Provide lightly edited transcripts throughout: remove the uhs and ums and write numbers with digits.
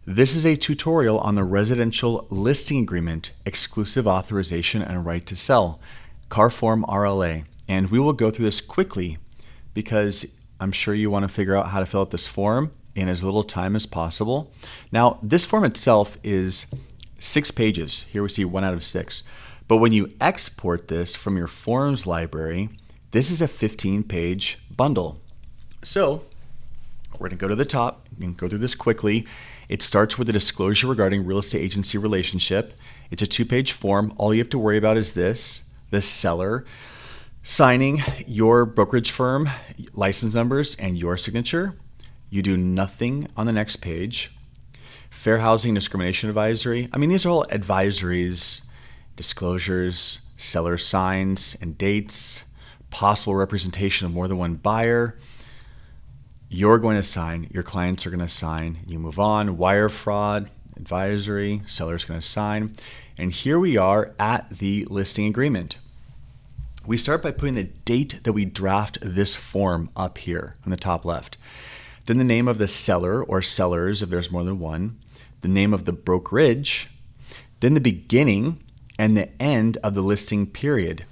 This is a tutorial on the residential listing agreement, exclusive authorization and right to sell, car form RLA. And we will go through this quickly because I'm sure you want to figure out how to fill out this form in as little time as possible. Now, this form itself is 6 pages. Here we see 1 out of 6. But when you export this from your forms library, this is a 15-page bundle. So we're going to go to the top and go through this quickly. It starts with a disclosure regarding real estate agency relationship. It's a 2-page form. All you have to worry about is this, the seller signing your brokerage firm, license numbers, and your signature. You do nothing on the next page. Fair housing discrimination advisory. I mean, these are all advisories, disclosures, seller signs and dates, possible representation of more than one buyer. You're going to sign, your clients are going to sign, you move on, wire fraud, advisory, seller's going to sign. And here we are at the listing agreement. We start by putting the date that we draft this form up here on the top left. Then the name of the seller or sellers, if there's more than one, the name of the brokerage, then the beginning and the end of the listing period.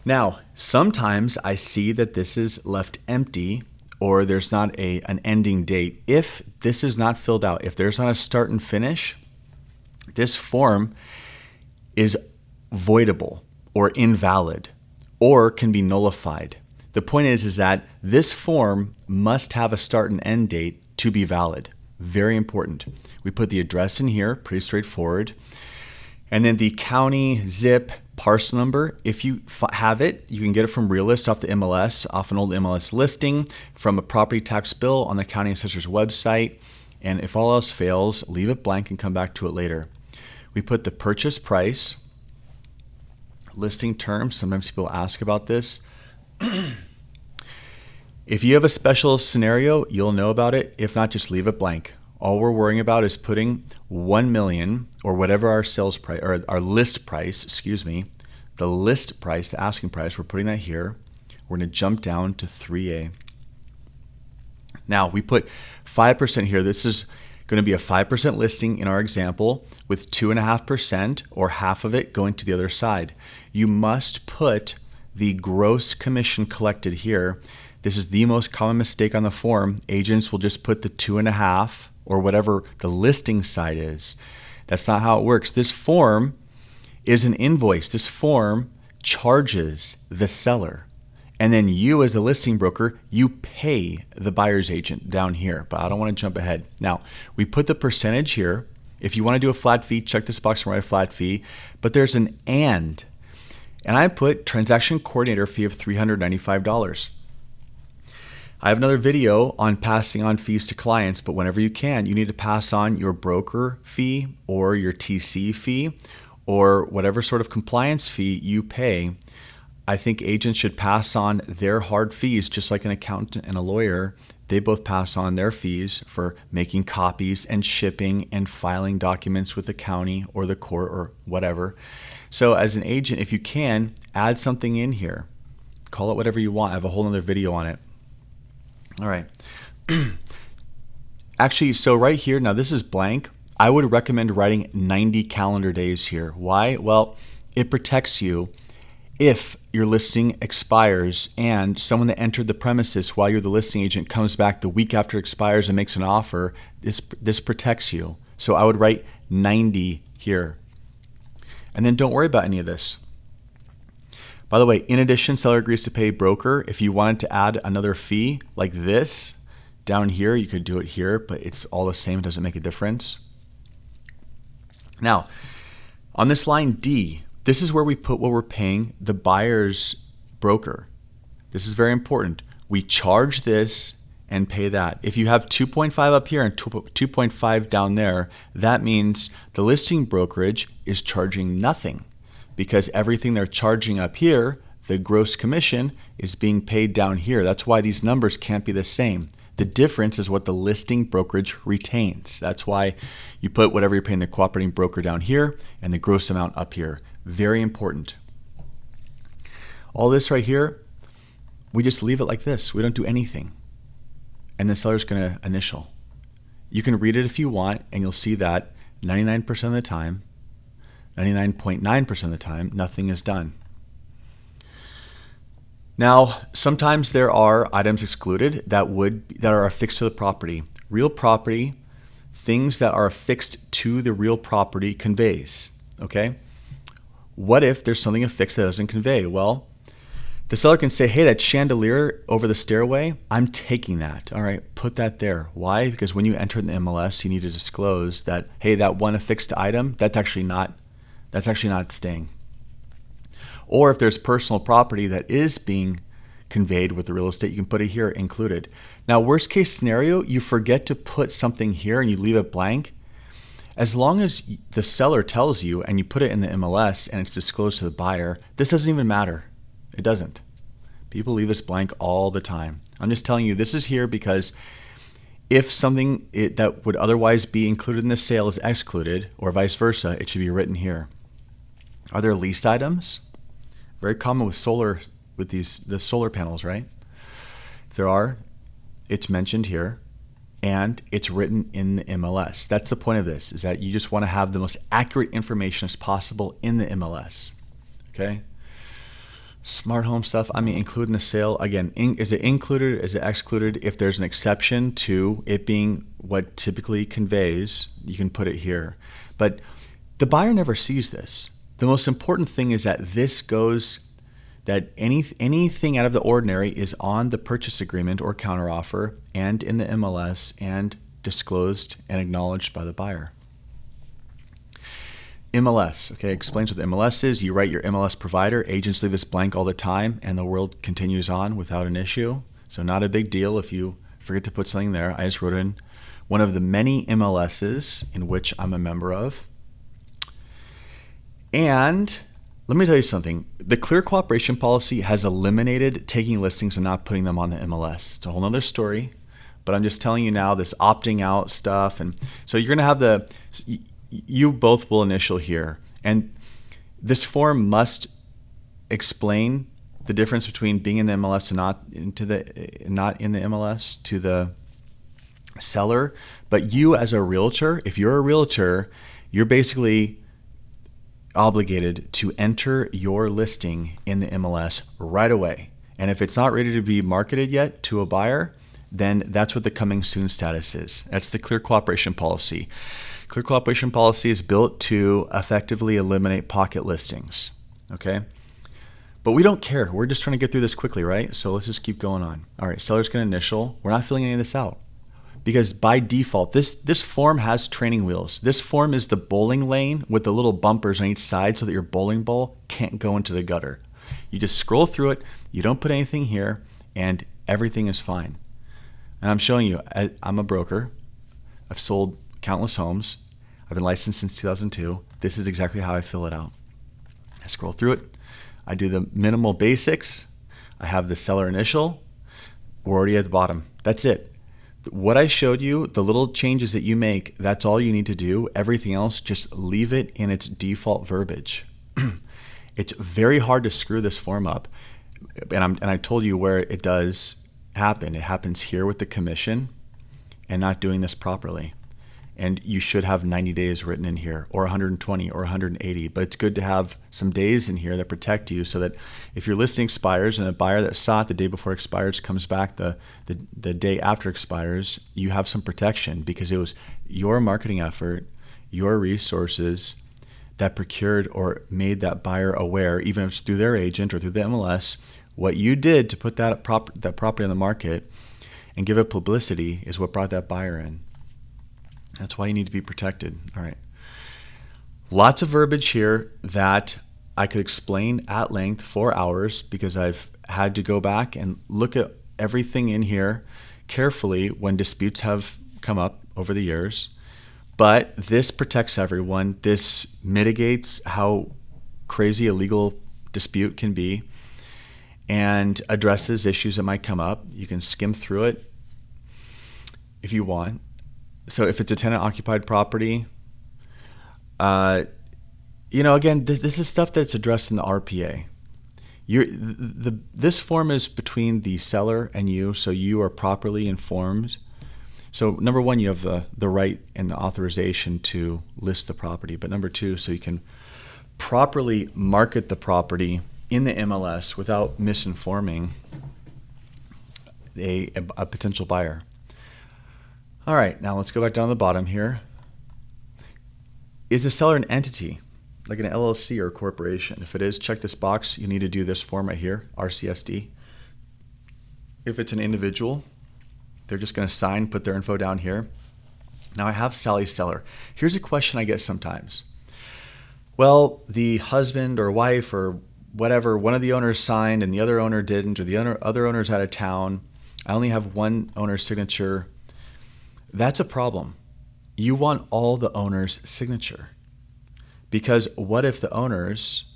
Now, sometimes I see that this is left empty or there's not an ending date. If this is not filled out, if there's not a start and finish, this form is voidable or invalid or can be nullified. The point is that this form must have a start and end date to be valid. Very important. We put the address in here, pretty straightforward. And then the county, zip, parcel number. If you have it, you can get it from Realist off the MLS, off an old MLS listing, from a property tax bill on the county assessor's website. And if all else fails, leave it blank and come back to it later. We put the purchase price, listing terms. Sometimes people ask about this. If you have a special scenario, you'll know about it. If not, just leave it blank. All we're worrying about is putting 1 million or whatever our sales price or our list price, the list price, the asking price, we're putting that here. We're going to jump down to 3A. Now we put 5% here. This is going to be a 5% listing in our example with 2.5% or half of it going to the other side. You must put the gross commission collected here. This is the most common mistake on the form. Agents will just put the 2.5 or whatever the listing side is. That's not how it works. This form is an invoice. This form charges the seller. And then you as the listing broker, you pay the buyer's agent down here. But I don't want to jump ahead. Now, we put the percentage here. If you want to do a flat fee, check this box and write a flat fee. But there's an and. And I put transaction coordinator fee of $395. I have another video on passing on fees to clients, but whenever you can, you need to pass on your broker fee or your TC fee or whatever sort of compliance fee you pay. I think agents should pass on their hard fees, just like an accountant and a lawyer. They both pass on their fees for making copies and shipping and filing documents with the county or the court or whatever. So as an agent, if you can, add something in here. Call it whatever you want. I have a whole other video on it. All right. Actually, so right here, now this is blank. I would recommend writing 90 calendar days here. Why? Well, it protects you if your listing expires and someone that entered the premises while you're the listing agent comes back the week after it expires and makes an offer. This protects you. So I would write 90 here. And then don't worry about any of this. By the way, in addition, seller agrees to pay broker. If you wanted to add another fee like this down here, you could do it here, but it's all the same. It doesn't make a difference. Now, on this line D, this is where we put what we're paying the buyer's broker. This is very important. We charge this and pay that. If you have 2.5 up here and 2.5 down there, that means the listing brokerage is charging nothing, because everything they're charging up here, the gross commission, is being paid down here. That's why these numbers can't be the same. The difference is what the listing brokerage retains. That's why you put whatever you're paying the cooperating broker down here and the gross amount up here. Very important. All this right here, we just leave it like this. We don't do anything. And the seller's going to initial. You can read it if you want, and you'll see that 99% of the time, 99.9% of the time, nothing is done. Now, sometimes there are items excluded that are affixed to the property. Real property, things that are affixed to the real property conveys, okay? What if there's something affixed that doesn't convey? Well, the seller can say, hey, that chandelier over the stairway, I'm taking that. All right, put that there. Why? Because when you enter in the MLS, you need to disclose that, hey, that one affixed item, that's actually not staying. Or if there's personal property that is being conveyed with the real estate, you can put it here, included. Now, worst case scenario, you forget to put something here and you leave it blank. As long as the seller tells you and you put it in the MLS and it's disclosed to the buyer, this doesn't even matter. It doesn't. People leave this blank all the time. I'm just telling you this is here because if something that would otherwise be included in the sale is excluded, or vice versa, it should be written here. Are there leased items? Very common with solar, with the solar panels, right? If there are, it's mentioned here, and it's written in the MLS. That's the point of this, is that you just want to have the most accurate information as possible in the MLS, okay? Smart home stuff, I mean, including the sale. Again, is it included? Is it excluded? If there's an exception to it being what typically conveys, you can put it here. But the buyer never sees this. The most important thing is that this goes, that anything out of the ordinary is on the purchase agreement or counteroffer and in the MLS and disclosed and acknowledged by the buyer. MLS, okay, explains what the MLS is. You write your MLS provider. Agents leave this blank all the time, and the world continues on without an issue. So not a big deal if you forget to put something there. I just wrote in one of the many MLSs in which I'm a member of. And let me tell you something. The clear cooperation policy has eliminated taking listings and not putting them on the MLS. It's a whole other story, but I'm just telling you now this opting out stuff. And so you're going to have you both will initial here. And this form must explain the difference between being in the MLS and not in the MLS to the seller. But you as a realtor, if you're a realtor, you're basically obligated to enter your listing in the MLS right away. And if it's not ready to be marketed yet to a buyer, then that's what the coming soon status is. That's the clear cooperation policy. Clear cooperation policy is built to effectively eliminate pocket listings, okay? But we don't care. We're just trying to get through this quickly, right? So let's just keep going on. All right, seller's going to initial. We're not filling any of this out because by default, this form has training wheels. This form is the bowling lane with the little bumpers on each side so that your bowling ball can't go into the gutter. You just scroll through it. You don't put anything here, and everything is fine. And I'm showing you, I'm a broker. I've sold countless homes. I've been licensed since 2002. This is exactly how I fill it out. I scroll through it. I do the minimal basics. I have the seller initial. We're already at the bottom. That's it. What I showed you, the little changes that you make, that's all you need to do. Everything else, just leave it in its default verbiage. It's very hard to screw this form up. And I told you where it does happen. It happens here with the commission and not doing this properly. And you should have 90 days written in here, or 120 or 180. But it's good to have some days in here that protect you so that if your listing expires and a buyer that saw it the day before it expires comes back the day after it expires, you have some protection because it was your marketing effort, your resources that procured or made that buyer aware, even if it's through their agent or through the MLS, what you did to put that property on the market and give it publicity is what brought that buyer in. That's why you need to be protected. All right. Lots of verbiage here that I could explain at length for hours because I've had to go back and look at everything in here carefully when disputes have come up over the years. But this protects everyone. This mitigates how crazy a legal dispute can be and addresses issues that might come up. You can skim through it if you want. So if it's a tenant-occupied property, again, this is stuff that's addressed in the RPA. This form is between the seller and you, so you are properly informed. So number one, you have the right and the authorization to list the property. But number two, so you can properly market the property in the MLS without misinforming a potential buyer. All right, now let's go back down to the bottom here. Is the seller an entity, like an LLC or a corporation? If it is, check this box. You need to do this form right here, RCSD. If it's an individual, they're just going to sign, put their info down here. Now I have Sally Seller. Here's a question I get sometimes. Well, the husband or wife or whatever, one of the owners signed and the other owner didn't, or the other owner's out of town. I only have one owner's signature. That's a problem. You want all the owner's signature. Because what if the owners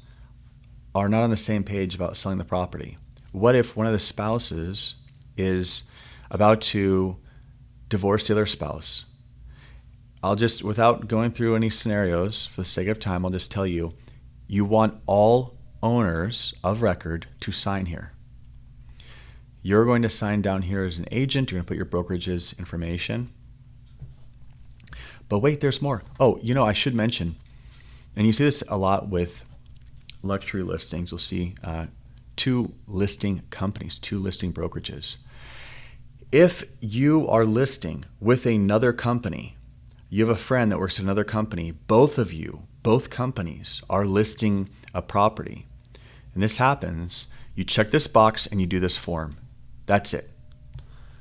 are not on the same page about selling the property? What if one of the spouses is about to divorce the other spouse? I'll just, without going through any scenarios, for the sake of time, I'll just tell you, you want all owners of record to sign here. You're going to sign down here as an agent. You're going to put your brokerage's information. But wait, there's more. Oh, I should mention, and you see this a lot with luxury listings. You'll see two listing companies, two listing brokerages. If you are listing with another company, you have a friend that works at another company, both companies are listing a property, and this happens, you check this box and you do this form. That's it.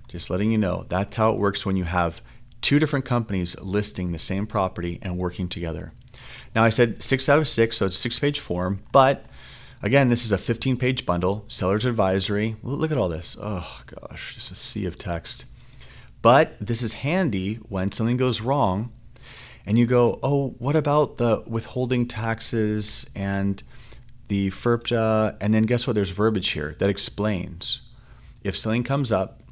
Just letting you know, that's how it works when you have two different companies listing the same property and working together. Now I said 6 out of 6, so it's a 6-page form, but again, this is a 15-page bundle, seller's advisory. Look at all this. Oh gosh, just a sea of text. But this is handy when something goes wrong and you go, oh, what about the withholding taxes and the FERPTA? And then guess what? There's verbiage here that explains if something comes up,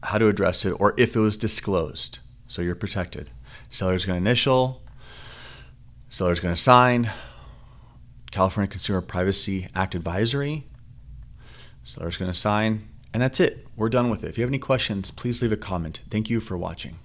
how to address it, or if it was disclosed. So you're protected. Seller's going to initial, seller's going to sign, California Consumer Privacy Act advisory, seller's going to sign, and that's it. We're done with it. If you have any questions, please leave a comment. Thank you for watching.